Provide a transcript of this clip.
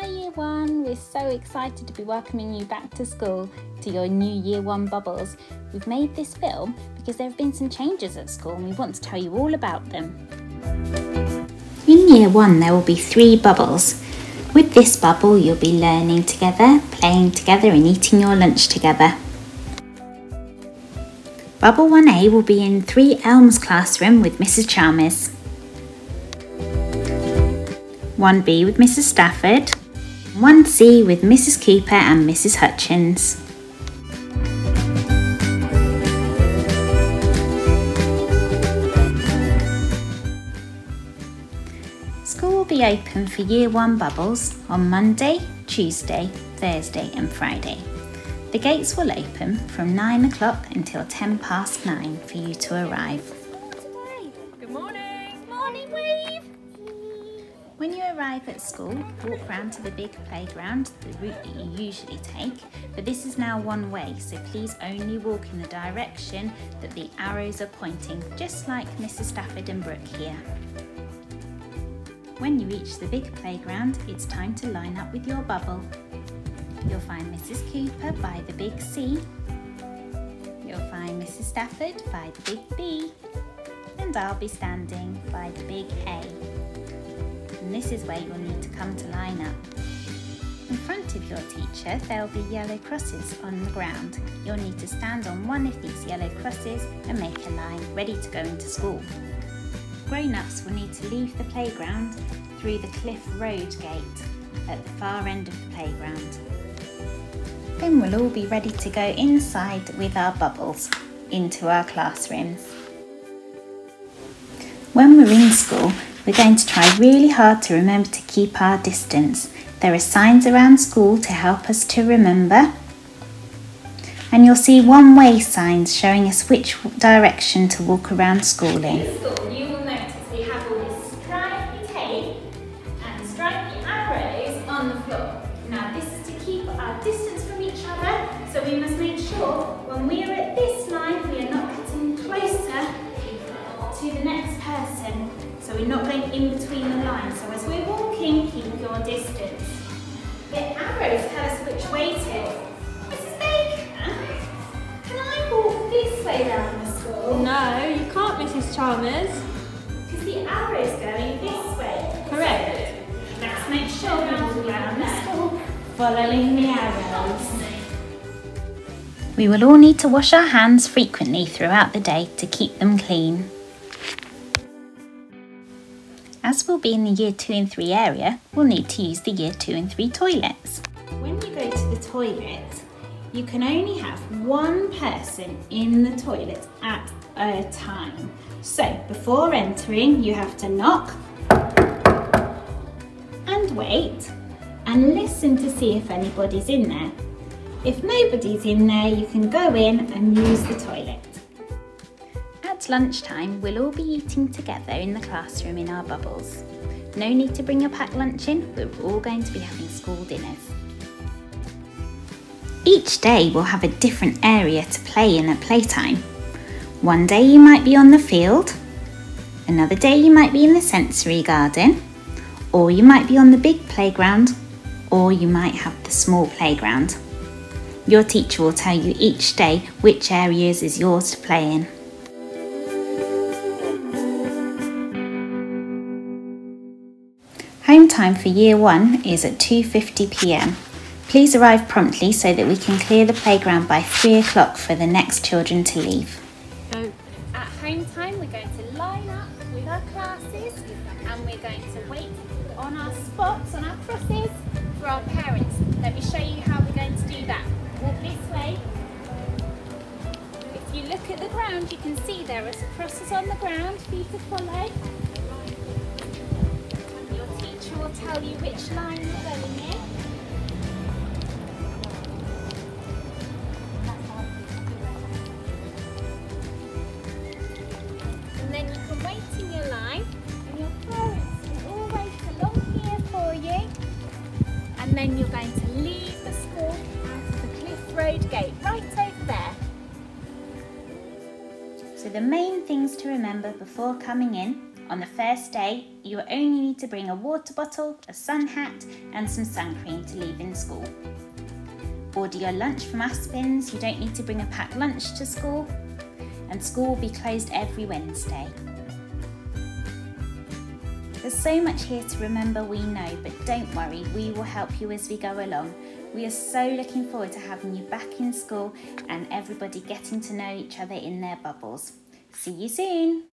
Year 1, we're so excited to be welcoming you back to school to your new Year 1 bubbles. We've made this film because there have been some changes at school and we want to tell you all about them. In Year 1 there will be 3 bubbles. With this bubble you'll be learning together, playing together and eating your lunch together. Bubble 1A will be in 3 Elms classroom with Mrs Chalmers. 1B with Mrs Stafford, 1C with Mrs Cooper and Mrs Hutchins. School will be open for Year 1 bubbles on Monday, Tuesday, Thursday and Friday. The gates will open from 9 o'clock until 9:10 for you to arrive. Good morning! Morning, Wave! When you arrive at school, walk round to the big playground, the route that you usually take, but this is now one way, so please only walk in the direction that the arrows are pointing, just like Mrs Stafford and Brooke here. When you reach the big playground, it's time to line up with your bubble. You'll find Mrs Cooper by the big C, you'll find Mrs Stafford by the big B, and I'll be standing by the big A. And this is where you'll need to come to line up. In front of your teacher there will be yellow crosses on the ground. You'll need to stand on one of these yellow crosses and make a line ready to go into school. Grown-ups will need to leave the playground through the Cliff Road gate at the far end of the playground. Then we'll all be ready to go inside with our bubbles into our classrooms. When we're in school, we're going to try really hard to remember to keep our distance. There are signs around school to help us to remember. And you'll see one-way signs showing us which direction to walk around school in. In school, you will notice we have all this stripy tape and stripy arrows on the floor. Now this is to keep our distance from each other, so we must make sure when we are at this line, we are not getting closer to the next person. So we're not going in between the lines. So as we're walking, keep your distance. The arrows tell us which way to. Mrs Baker, can I walk this way down the school? No, you can't, Mrs Chalmers. Because the arrow's going this way. Correct. So let's make sure we walk around the school following the arrows. We will all need to wash our hands frequently throughout the day to keep them clean. As we'll be in the Year 2 and 3 area, we'll need to use the Year 2 and 3 toilets. When you go to the toilet, you can only have one person in the toilet at a time. So before entering, you have to knock and wait and listen to see if anybody's in there. If nobody's in there, you can go in and use the toilet. At lunchtime, we'll all be eating together in the classroom in our bubbles. No need to bring your packed lunch in, we're all going to be having school dinners. Each day we'll have a different area to play in at playtime. One day you might be on the field, another day you might be in the sensory garden, or you might be on the big playground, or you might have the small playground. Your teacher will tell you each day which areas is yours to play in. Home time for Year 1 is at 2:50 p.m. Please arrive promptly so that we can clear the playground by 3 o'clock for the next children to leave. At home time, we're going to line up with our classes and we're going to wait on our spots, on our crosses, for our parents. Let me show you how we're going to do that. Walk this way. If you look at the ground, you can see there are crosses on the ground for you to follow. Your teacher will tell you which line you're going in. And then you can wait in your line and your parents will all wait along here for you. And then you're going to leave the school out of the Cliff Road gate right over there. So the main things to remember before coming in On the first day, you will only need to bring a water bottle, a sun hat and some sun cream to leave in school. Order your lunch from Aspin's. You don't need to bring a packed lunch to school, and school will be closed every Wednesday. There's so much here to remember, we know, but don't worry, we will help you as we go along. We are so looking forward to having you back in school and everybody getting to know each other in their bubbles. See you soon!